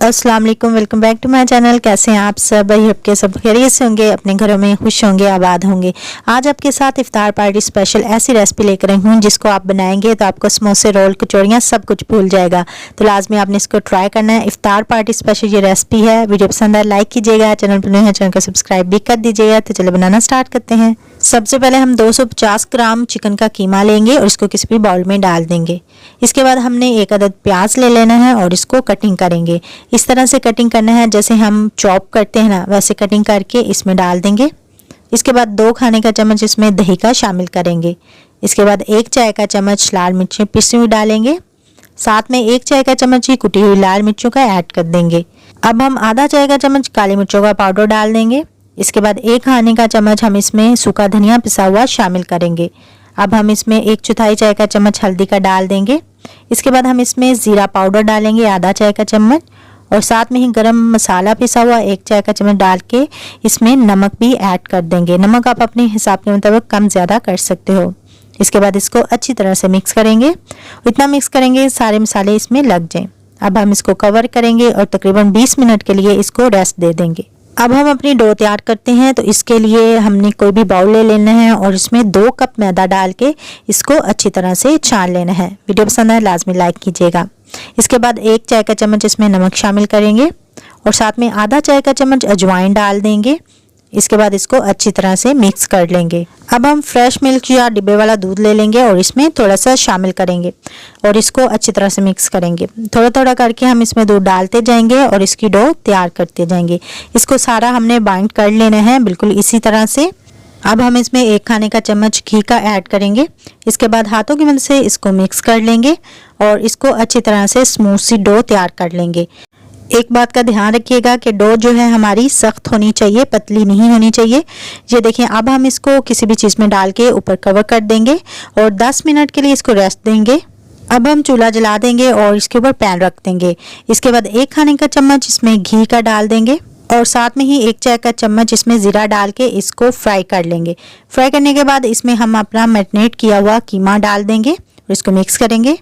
अस्सलाम वालेकुम, welcome back to my channel. कैसे हैं आप सब? भाई आपके सब खैरियत से होंगे, अपने घरों में खुश होंगे, आबाद होंगे। आज आपके साथ इफ्तार पार्टी स्पेशल ऐसी रेसिपी लेकर आई हूँ जिसको आप बनाएंगे तो आपको समोसे, रोल, कचौड़ियाँ सब कुछ भूल जाएगा। तो लाजमी आपने इसको ट्राई करना है। इफ्तार पार्टी स्पेशल ये रेसिपी है। वीडियो पसंद आए लाइक कीजिएगा, चैनल पर नए हैं चैनल को सब्सक्राइब भी कर दीजिएगा। तो चलो बनाना स्टार्ट करते हैं। सबसे पहले हम 250 ग्राम चिकन का कीमा लेंगे और इसको किसी भी बाउल में डाल देंगे। इसके बाद हमने एक अदद प्याज ले लेना है और इसको कटिंग करेंगे। इस तरह से कटिंग करना है जैसे हम चॉप करते हैं ना, वैसे कटिंग करके इसमें डाल देंगे। इसके बाद 2 खाने का चम्मच इसमें दही का शामिल करेंगे। इसके बाद 1 चाय का चम्मच लाल मिर्चें पिसी हुई डालेंगे। साथ में 1 चाय का चम्मच ही कुटी हुई लाल मिर्चों का ऐड कर देंगे। अब हम आधा चाय का चम्मच काली मिर्चों का पाउडर डाल देंगे। इसके बाद 1 खाने का चम्मच हम इसमें सूखा धनिया पिसा हुआ शामिल करेंगे। अब हम इसमें 1/4 चाय का चम्मच हल्दी का डाल देंगे। इसके बाद हम इसमें ज़ीरा पाउडर डालेंगे आधा चाय का चम्मच और साथ में ही गरम मसाला पिसा हुआ 1 चाय का चम्मच डाल के इसमें नमक भी ऐड कर देंगे। नमक आप अपने हिसाब के मुताबिक कम ज़्यादा कर सकते हो। इसके बाद इसको अच्छी तरह से मिक्स करेंगे। इतना मिक्स करेंगे सारे मसाले इसमें लग जाएं। अब हम इसको कवर करेंगे और तकरीबन 20 मिनट के लिए इसको रेस्ट दे देंगे। अब हम अपनी डो तैयार करते हैं। तो इसके लिए हमने कोई भी बाउल ले लेना है और इसमें 2 कप मैदा डाल के इसको अच्छी तरह से छान लेना है। वीडियो पसंद आए लाजमी लाइक कीजिएगा। इसके बाद 1 चाय का चम्मच इसमें नमक शामिल करेंगे और साथ में आधा चाय का चम्मच अजवाइन डाल देंगे। इसके बाद इसको अच्छी तरह से मिक्स कर लेंगे। अब हम फ्रेश मिल्क या डिब्बे वाला दूध ले लेंगे और इसमें थोड़ा सा शामिल करेंगे और इसको अच्छी तरह से मिक्स करेंगे। थोड़ा थोड़ा करके हम इसमें दूध डालते जाएंगे और इसकी डो तैयार करते जाएंगे। इसको सारा हमने बाइंड कर लेना है बिल्कुल इसी तरह से। अब हम इसमें 1 खाने का चम्मच घी का ऐड करेंगे। इसके बाद हाथों की मदद से इसको मिक्स कर लेंगे और इसको अच्छी तरह से स्मूथ सी डो तैयार कर लेंगे। एक बात का ध्यान रखिएगा कि डो जो है हमारी सख्त होनी चाहिए, पतली नहीं होनी चाहिए। ये देखिए, अब हम इसको किसी भी चीज़ में डाल के ऊपर कवर कर देंगे और 10 मिनट के लिए इसको रेस्ट देंगे। अब हम चूल्हा जला देंगे और इसके ऊपर पैन रख देंगे। इसके बाद 1 खाने का चम्मच इसमें घी का डाल देंगे और साथ में ही 1 चाय का चम्मच इसमें ज़ीरा डाल के इसको फ्राई कर लेंगे। फ्राई करने के बाद इसमें हम अपना मैरिनेट किया हुआ कीमा डाल देंगे और इसको मिक्स करेंगे।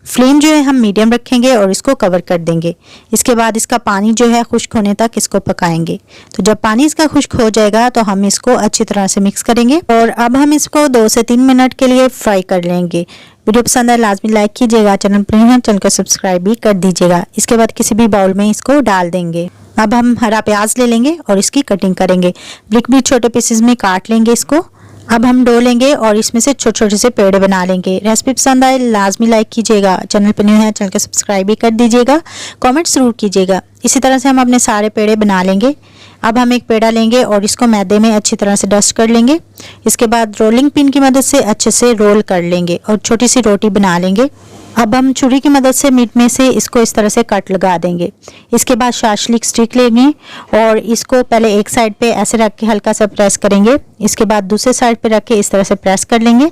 फ्लेम जो है हम मीडियम रखेंगे और इसको कवर कर देंगे। इसके बाद इसका पानी जो है खुश्क होने तक इसको पकाएंगे। तो जब पानी इसका खुश्क हो जाएगा तो हम इसको अच्छी तरह से मिक्स करेंगे और अब हम इसको 2 से 3 मिनट के लिए फ्राई कर लेंगे। वीडियो पसंद है लाजमी लाइक कीजिएगा, चैनल पर नए हैं चैनल को सब्सक्राइब भी कर दीजिएगा। इसके बाद किसी भी बाउल में इसको डाल देंगे। अब हम हरा प्याज ले लेंगे और इसकी कटिंग करेंगे। ब्रिक भी छोटे पीसेस में काट लेंगे इसको। अब हम डो लेंगे और इसमें से छोटे छोटे से पेड़े बना लेंगे। रेसिपी पसंद आए लाजमी लाइक कीजिएगा, चैनल पर न्यू है चैनल को सब्सक्राइब भी कर दीजिएगा, कमेंट ज़रूर कीजिएगा। इसी तरह से हम अपने सारे पेड़े बना लेंगे। अब हम एक पेड़ा लेंगे और इसको मैदे में अच्छी तरह से डस्ट कर लेंगे। इसके बाद रोलिंग पिन की मदद से अच्छे से रोल कर लेंगे और छोटी सी रोटी बना लेंगे। अब हम छुरी की मदद से मीट में से इसको इस तरह से कट लगा देंगे। इसके बाद शाशलिक स्टिक लेंगे और इसको पहले एक साइड पे ऐसे रख के हल्का सा प्रेस करेंगे। इसके बाद दूसरे साइड पे रख के इस तरह से प्रेस कर लेंगे।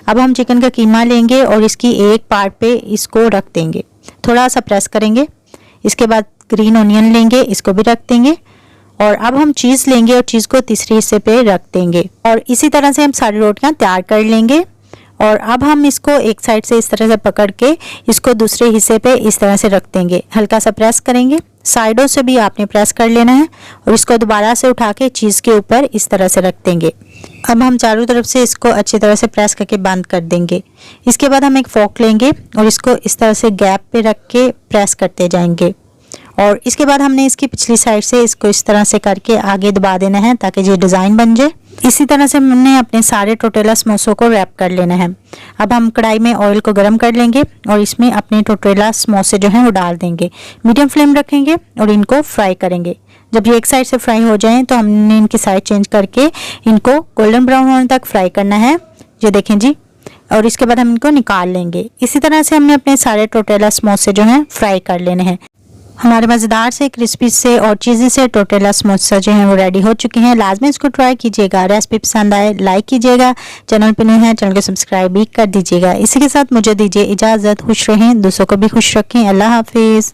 अब हम चिकन का कीमा लेंगे और इसकी एक पार्ट पे इसको रख देंगे, थोड़ा सा प्रेस करेंगे। इसके बाद ग्रीन ऑनियन लेंगे, इसको भी रख देंगे और अब हम चीज़ लेंगे और चीज़ को तीसरे हिस्से पे रख देंगे और इसी तरह से हम सारी रोटियां तैयार कर लेंगे। और अब हम इसको एक साइड से इस तरह से पकड़ के इसको दूसरे हिस्से पे इस तरह से रख देंगे, हल्का सा प्रेस करेंगे। साइडों से भी आपने प्रेस कर लेना है और इसको दोबारा से उठा के चीज़ के ऊपर इस तरह से रख देंगे। अब हम चारों तरफ से इसको अच्छी तरह से प्रेस करके बंद कर देंगे। इसके बाद हम एक फोक लेंगे और इसको इस तरह से गैप पे रख के प्रेस करते जाएंगे और इसके बाद हमने इसकी पिछली साइड से इसको इस तरह से करके आगे दबा देना है ताकि ये डिज़ाइन बन जाए। इसी तरह से हमने अपने सारे टोटेला समोसों को रैप कर लेना है। अब हम कढ़ाई में ऑयल को गर्म कर लेंगे और इसमें अपने टोटेला समोसे जो हैं वो डाल देंगे। मीडियम फ्लेम रखेंगे और इनको फ्राई करेंगे। जब ये एक साइड से फ्राई हो जाएं तो हमने इनकी साइड चेंज करके इनको गोल्डन ब्राउन होने तक फ्राई करना है। ये देखें जी, और इसके बाद हम इनको निकाल लेंगे। इसी तरह से हमने अपने सारे टोटेला समोसे जो हैं फ्राई कर लेने हैं। हमारे मज़ेदार से, क्रिस्पी से और चीज़ी से टोटेला समोसा जो हैं वो रेडी हो चुके हैं। लाजमी इसको ट्राई कीजिएगा। रेसिपी पसंद आए लाइक कीजिएगा, चैनल पर नए हैं चैनल को सब्सक्राइब भी कर दीजिएगा। इसी के साथ मुझे दीजिए इजाज़त। खुश रहें, दूसरों को भी खुश रखें। अल्लाह हाफिज़।